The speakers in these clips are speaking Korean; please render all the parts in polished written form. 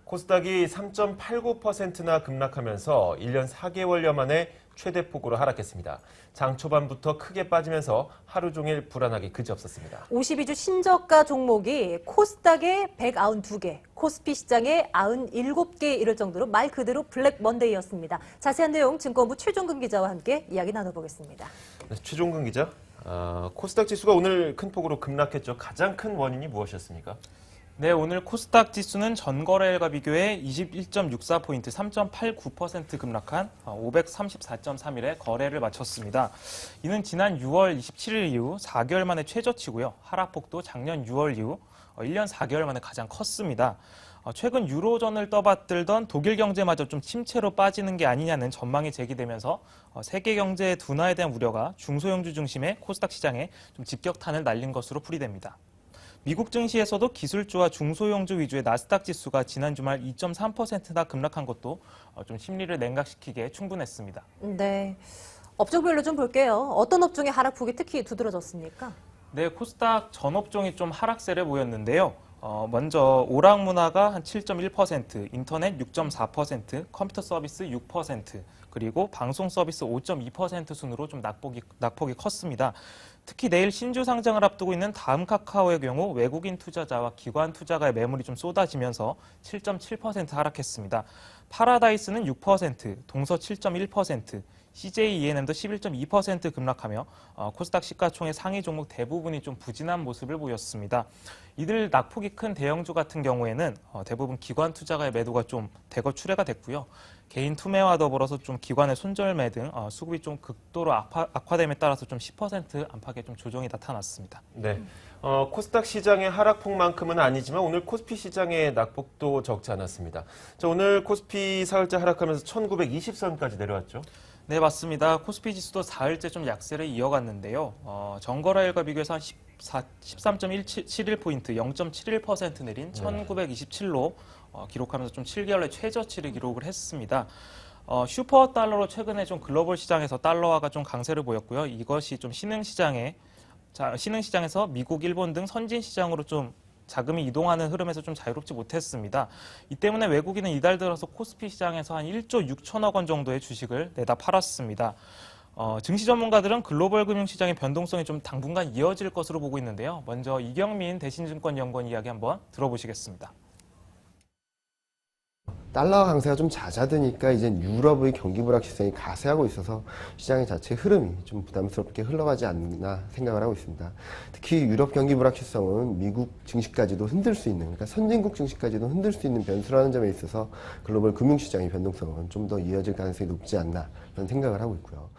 코스닥이 3.89%나 급락하면서 1년 4개월여 만에 최대폭으로 하락했습니다. 장 초반부터 크게 빠지면서 하루 종일 불안하기 그지없었습니다. 52주 신저가 종목이 코스닥에 192개, 코스피 시장에 97개 이를 정도로 말 그대로 블랙 먼데이였습니다. 자세한 내용 증권부 최종근 기자와 함께 이야기 나눠보겠습니다. 네, 최종근 기자, 코스닥 지수가 오늘 큰 폭으로 급락했죠. 가장 큰 원인이 무엇이었습니까? 네, 오늘 코스닥 지수는 전거래일과 비교해 21.64포인트, 3.89% 급락한 534.31에 거래를 마쳤습니다. 이는 지난 6월 27일 이후 4개월 만에 최저치고요. 하락폭도 작년 6월 이후 1년 4개월 만에 가장 컸습니다. 최근 유로존을 떠받들던 독일 경제마저 좀 침체로 빠지는 게 아니냐는 전망이 제기되면서 세계 경제의 둔화에 대한 우려가 중소형주 중심의 코스닥 시장에 좀 직격탄을 날린 것으로 풀이됩니다. 미국 증시에서도 기술주와 중소형주 위주의 나스닥 지수가 지난 주말 2.3%나 급락한 것도 좀 심리를 냉각시키기에 충분했습니다. 네, 업종별로 좀 볼게요. 어떤 업종의 하락폭이 특히 두드러졌습니까? 네, 코스닥 전 업종이 좀 하락세를 보였는데요. 먼저 오락문화가 한 7.1%, 인터넷 6.4%, 컴퓨터 서비스 6%, 그리고 방송 서비스 5.2% 순으로 좀 낙폭이 컸습니다. 특히 내일 신주 상장을 앞두고 있는 다음카카오의 경우 외국인 투자자와 기관 투자가의 매물이 좀 쏟아지면서 7.7% 하락했습니다. 파라다이스는 6%, 동서 7.1%, CJ ENM도 11.2% 급락하며 코스닥 시가총액 상위 종목 대부분이 좀 부진한 모습을 보였습니다. 이들 낙폭이 큰 대형주 같은 경우에는 대부분 기관 투자가의 매도가 좀 대거 출회가 됐고요. 개인 투매와 더불어서 좀 기관의 손절매 등 수급이 좀 극도로 악화됨에 따라서 좀 10% 안팎의 좀 조정이 나타났습니다. 네, 코스닥 시장의 하락폭만큼은 아니지만 오늘 코스피 시장의 낙폭도 적지 않았습니다. 자, 오늘 코스피 사흘째 하락하면서 1920선까지 내려왔죠. 네, 맞습니다. 코스피 지수도 사흘째 좀 약세를 이어갔는데요. 전거래일과 비교해서 한 13.71포인트, 0.71% 내린 1927로 기록하면서 좀 7개월의 최저치를 기록을 했습니다. 슈퍼 달러로 최근에 좀 글로벌 시장에서 달러화가 좀 강세를 보였고요. 이것이 좀 신흥시장에서 미국, 일본 등 선진 시장으로 좀 자금이 이동하는 흐름에서 좀 자유롭지 못했습니다. 이 때문에 외국인은 이달 들어서 코스피 시장에서 한 1조 6천억 원 정도의 주식을 내다 팔았습니다. 증시 전문가들은 글로벌 금융시장의 변동성이 좀 당분간 이어질 것으로 보고 있는데요. 먼저 이경민 대신증권연구원 이야기 한번 들어보시겠습니다. 달러 강세가 좀 잦아드니까 이제 유럽의 경기 불확실성이 가세하고 있어서 시장의 자체 흐름이 좀 부담스럽게 흘러가지 않나 생각을 하고 있습니다. 특히 유럽 경기 불확실성은 미국 증시까지도 흔들 수 있는, 그러니까 선진국 증시까지도 흔들 수 있는 변수라는 점에 있어서 글로벌 금융시장의 변동성은 좀 더 이어질 가능성이 높지 않나 그런 생각을 하고 있고요.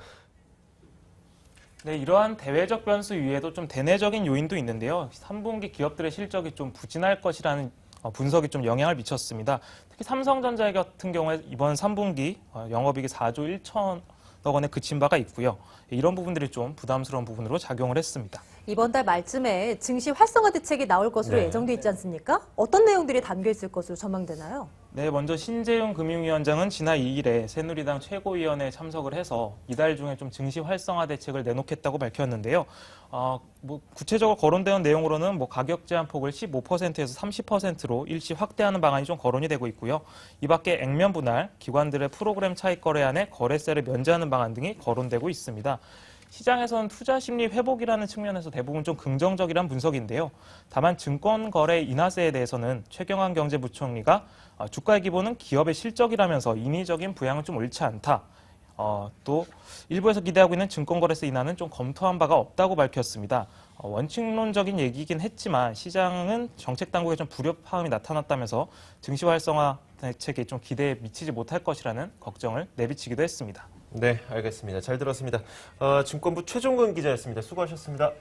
네, 이러한 대외적 변수 위에도 좀 대내적인 요인도 있는데요. 3분기 기업들의 실적이 좀 부진할 것이라는 분석이 좀 영향을 미쳤습니다. 특히 삼성전자 같은 경우에 이번 3분기 영업이익이 4조 1천억 원에 그친 바가 있고요. 이런 부분들이 좀 부담스러운 부분으로 작용을 했습니다. 이번 달 말쯤에 증시 활성화 대책이 나올 것으로 예정돼 있지 않습니까? 어떤 내용들이 담겨 있을 것으로 전망되나요? 네, 먼저 신재용 금융위원장은 지난 2일에 새누리당 최고위원회에 참석을 해서 이달 중에 좀 증시 활성화 대책을 내놓겠다고 밝혔는데요. 구체적으로 거론되는 내용으로는 가격 제한 폭을 15%에서 30%로 일시 확대하는 방안이 좀 거론이 되고 있고요. 이 밖에 액면 분할, 기관들의 프로그램 차익 거래안에 거래세를 면제하는 방안 등이 거론되고 있습니다. 시장에서는 투자 심리 회복이라는 측면에서 대부분 좀 긍정적이란 분석인데요. 다만 증권거래 인하세에 대해서는 최경환 경제부총리가 주가의 기본은 기업의 실적이라면서 인위적인 부양은 좀 옳지 않다. 또 일부에서 기대하고 있는 증권거래세 인하는 좀 검토한 바가 없다고 밝혔습니다. 원칙론적인 얘기이긴 했지만 시장은 정책당국에 좀 불협화음이 나타났다면서 증시 활성화 대책에 좀 기대에 미치지 못할 것이라는 걱정을 내비치기도 했습니다. 네, 알겠습니다. 잘 들었습니다. 증권부 최종근 기자였습니다. 수고하셨습니다.